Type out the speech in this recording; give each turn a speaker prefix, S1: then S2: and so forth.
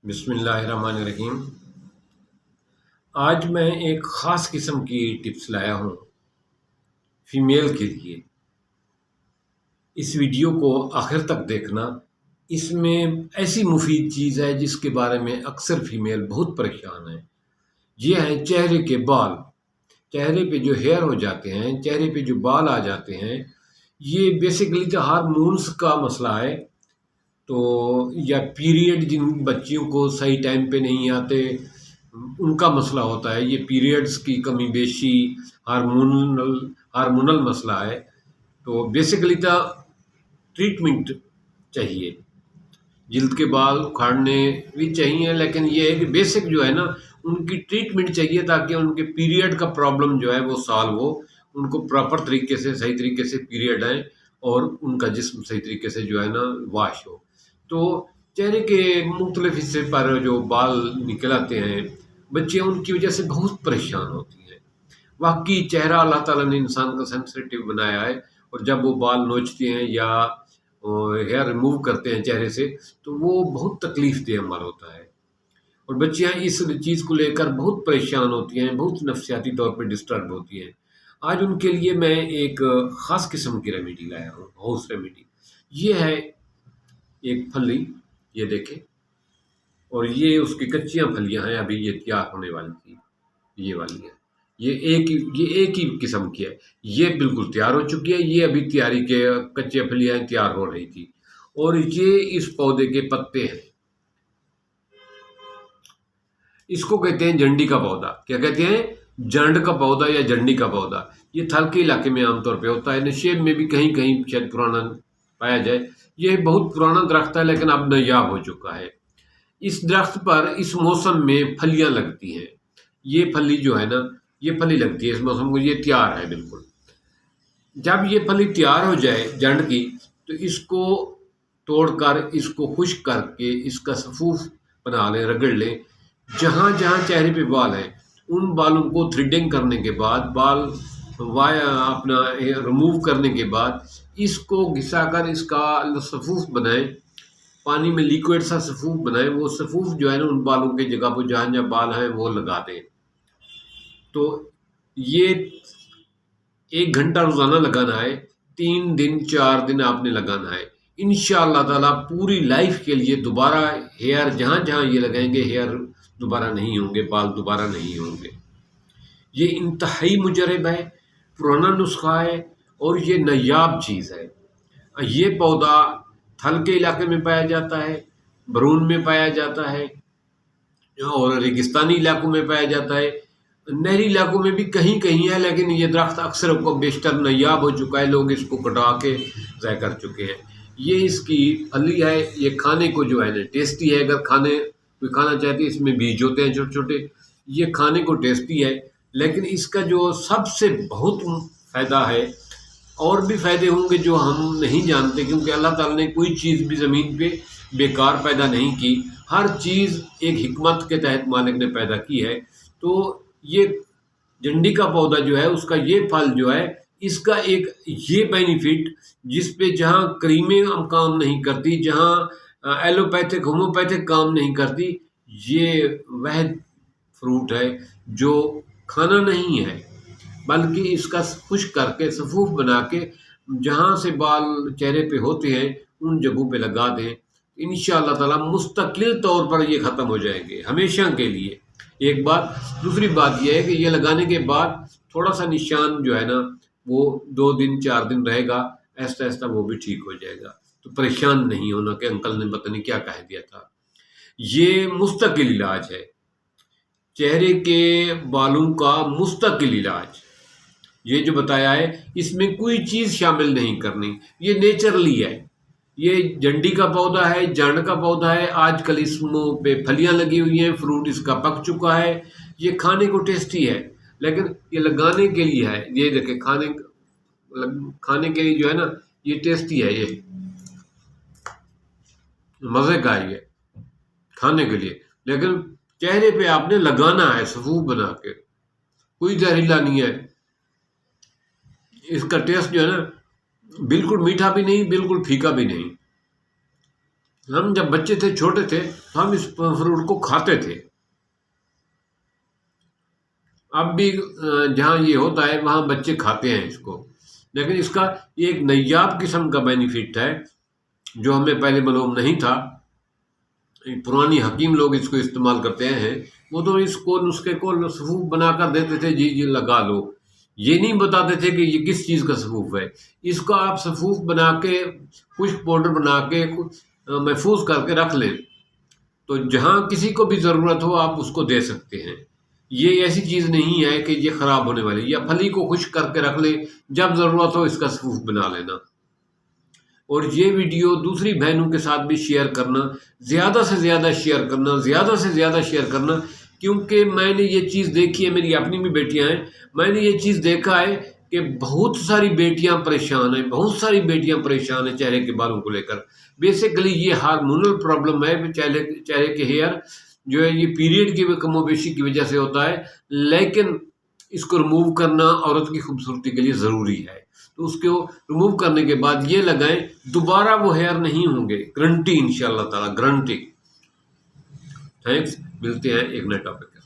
S1: بسم اللہ الرحمن الرحیم۔ آج میں ایک خاص قسم کی ٹپس لایا ہوں فیمیل کے لیے۔ اس ویڈیو کو آخر تک دیکھنا، اس میں ایسی مفید چیز ہے جس کے بارے میں اکثر فیمیل بہت پریشان ہیں۔ یہ ہے چہرے کے بال۔ چہرے پہ جو ہیئر ہو جاتے ہیں، چہرے پہ جو بال آ جاتے ہیں، یہ بیسیکلی تو ہارمونز کا مسئلہ ہے۔ تو یا پیریڈ جن بچیوں کو صحیح ٹائم پہ نہیں آتے ان کا مسئلہ ہوتا ہے۔ یہ پیریڈز کی کمی بیشی ہارمونل مسئلہ ہے۔ تو بیسیکلی تو ٹریٹمنٹ چاہیے، جلد کے بال اکھاڑنے بھی چاہیے، لیکن یہ ہے کہ بیسک جو ہے نا ان کی ٹریٹمنٹ چاہیے تاکہ ان کے پیریڈ کا پرابلم جو ہے وہ سالو ہو، ان کو پراپر طریقے سے صحیح طریقے سے پیریڈ آئیں اور ان کا جسم صحیح طریقے سے جو ہے نا واش ہو۔ تو چہرے کے مختلف حصے پر جو بال نکل آتے ہیں بچیاں، ان کی وجہ سے بہت پریشان ہوتی ہیں۔ واقعی چہرہ اللہ تعالیٰ نے انسان کا سینسیٹیو بنایا ہے، اور جب وہ بال نوچتے ہیں یا ہیئر ریموو کرتے ہیں چہرے سے تو وہ بہت تکلیف دہ عمل ہوتا ہے، اور بچیاں اس چیز کو لے کر بہت پریشان ہوتی ہیں، بہت نفسیاتی طور پہ ڈسٹرب ہوتی ہیں۔ آج ان کے لیے میں ایک خاص قسم کی ریمیڈی لایا ہوں، ہاؤس ریمیڈی۔ یہ ہے ایک پھلی، یہ دیکھیں، اور یہ اس کی کچیاں پھلیاں ہیں، ابھی یہ تیار ہونے والی تھی، یہ والی ہے۔ یہ ایک ہی قسم کی ہے، یہ بالکل تیار ہو چکی ہے، یہ ابھی تیاری کے کچے پھلیاں تیار ہو رہی تھی، اور یہ اس پودے کے پتے ہیں۔ اس کو کہتے ہیں جنڈی کا پودا۔ کیا کہتے ہیں؟ جنڈ کا پودا یا جنڈی کا پودا۔ یہ تھل کے علاقے میں عام طور پہ ہوتا ہے، نشیب میں بھی کہیں کہیں شاید پرانا پایا جائے۔ یہ بہت پرانا درخت ہے لیکن اب نایاب ہو چکا ہے۔ اس درخت پر اس موسم میں پھلیاں لگتی ہیں۔ یہ پھلی جو ہے نا، یہ پھلی لگتی ہے اس موسم کو، یہ تیار ہے بالکل۔ جب یہ پھلی تیار ہو جائے جنڈ کی، تو اس کو توڑ کر، اس کو خشک کر کے اس کا سفوف بنا لیں، رگڑ لیں۔ جہاں جہاں چہرے پہ بال ہیں ان بالوں کو تھریڈنگ کرنے کے بعد، بال اپنا ریموو کرنے کے بعد، اس کو گھسا کر اس کا سفوف بنائیں، پانی میں لیکوڈ سا سفوف بنائیں۔ وہ سفوف جو ہے نا ان بالوں کی جگہ پہ جہاں جہاں بال ہیں وہ لگا دیں۔ تو یہ 1 گھنٹہ روزانہ لگانا ہے، 3 دن 4 دن آپ نے لگانا ہے۔ انشاءاللہ تعالیٰ پوری لائف کے لیے دوبارہ ہیئر جہاں جہاں یہ لگائیں گے ہیئر دوبارہ نہیں ہوں گے، بال دوبارہ نہیں ہوں گے۔ یہ انتہائی مجرب ہے، پرانا نسخہ ہے، اور یہ نایاب چیز ہے۔ یہ پودا تھل کے علاقے میں پایا جاتا ہے، برون میں پایا جاتا ہے، اور ریگستانی علاقوں میں پایا جاتا ہے، نہری علاقوں میں بھی کہیں کہیں ہے، لیکن یہ درخت اکثر کو بیشتر نایاب ہو چکا ہے، لوگ اس کو کٹا کے ضائع کر چکے ہیں۔ یہ اس کی پھلی ہے، یہ کھانے کو جو ہے نا ٹیسٹی ہے۔ اگر کوئی کھانا چاہتے ہیں، اس میں بیج ہوتے ہیں چھوٹے چھوٹے، یہ کھانے کو ٹیسٹی ہے۔ لیکن اس کا جو سب سے بہت فائدہ ہے، اور بھی فائدے ہوں گے جو ہم نہیں جانتے، کیونکہ اللہ تعالیٰ نے کوئی چیز بھی زمین پہ بیکار پیدا نہیں کی، ہر چیز ایک حکمت کے تحت مالک نے پیدا کی ہے۔ تو یہ جنڈی کا پودا جو ہے، اس کا یہ پھل جو ہے، اس کا ایک یہ بینیفٹ، جس پہ جہاں کریمیں کام نہیں کرتی، جہاں ایلوپیتھک ہومیوپیتھک کام نہیں کرتی، یہ واحد فروٹ ہے جو کھانا نہیں ہے، بلکہ اس کا خشک کر کے سفوف بنا کے جہاں سے بال چہرے پہ ہوتے ہیں ان جگہوں پہ لگا دیں۔ انشاءاللہ تعالیٰ مستقل طور پر یہ ختم ہو جائیں گے ہمیشہ کے لیے۔ ایک بات، دوسری بات یہ ہے کہ یہ لگانے کے بعد تھوڑا سا نشان جو ہے نا وہ 2 دن 4 دن رہے گا، ایسا ایسا وہ بھی ٹھیک ہو جائے گا۔ تو پریشان نہیں ہونا کہ انکل نے پتہ نہیں کیا کہہ دیا تھا۔ یہ مستقل علاج ہے، چہرے کے بالوں کا مستقل علاج۔ یہ جو بتایا ہے اس میں کوئی چیز شامل نہیں کرنی، یہ نیچرلی ہے۔ یہ جنڈی کا پودا ہے، جانڈ کا پودا ہے، آج کل اس پہ پھلیاں لگی ہوئی ہیں، فروٹ اس کا پک چکا ہے۔ یہ کھانے کو ٹیسٹی ہے، لیکن یہ لگانے کے لیے ہے۔ یہ دیکھیں، کھانے کے لیے جو ہے نا یہ ٹیسٹی ہے، یہ مزے کا ہے یہ کھانے کے لیے، لیکن چہرے پہ آپ نے لگانا ہے سفوف بنا کے، کوئی زہریلا نہیں ہے۔ اس کا ٹیسٹ جو ہے نا بالکل میٹھا بھی نہیں، بالکل پھیکا بھی نہیں۔ ہم جب بچے تھے، چھوٹے تھے، تو ہم اس فروٹ کو کھاتے تھے. اب بھی جہاں یہ ہوتا ہے وہاں بچے کھاتے ہیں اس کو، لیکن اس کا یہ ایک نایاب قسم کا بینیفٹ ہے جو ہمیں پہلے معلوم نہیں تھا. پرانی حکیم لوگ اس کو استعمال کرتے ہیں، وہ تو اس کو نسخے کو سفوف بنا کر دیتے تھے، جی جی لگا لو. یہ نہیں بتاتے تھے کہ یہ کس چیز کا سفوف ہے. اس کا آپ سفوف بنا کے، خشک پاؤڈر بنا کے محفوظ کر کے رکھ لیں، تو جہاں کسی کو بھی ضرورت ہو آپ اس کو دے سکتے ہیں. یہ ایسی چیز نہیں ہے کہ یہ خراب ہونے والی، یا پھلی کو خشک کر کے رکھ لیں، جب ضرورت ہو اس کا سفوف بنا لینا. اور یہ ویڈیو دوسری بہنوں کے ساتھ بھی شیئر کرنا، زیادہ سے زیادہ شیئر کرنا، زیادہ سے زیادہ شیئر کرنا، کیونکہ میں نے یہ چیز دیکھی ہے، میری اپنی بھی بیٹیاں ہیں، میں نے یہ چیز دیکھا ہے کہ بہت ساری بیٹیاں پریشان ہیں، بہت ساری بیٹیاں پریشان ہیں چہرے کے بالوں کو لے کر. بیسیکلی یہ ہارمونل پرابلم ہے، چہرے کے ہیئر جو ہے یہ پیریڈ کی کم و بیشی کی وجہ سے ہوتا ہے، لیکن اس کو ریموو کرنا عورت کی خوبصورتی کے لیے ضروری ہے. تو اس کو ریموو کرنے کے بعد یہ لگائیں، دوبارہ وہ ہیئر نہیں ہوں گے، گارنٹی انشاءاللہ تعالی، گارنٹی. تھینکس، ملتے ہیں ایک نئے ٹاپک.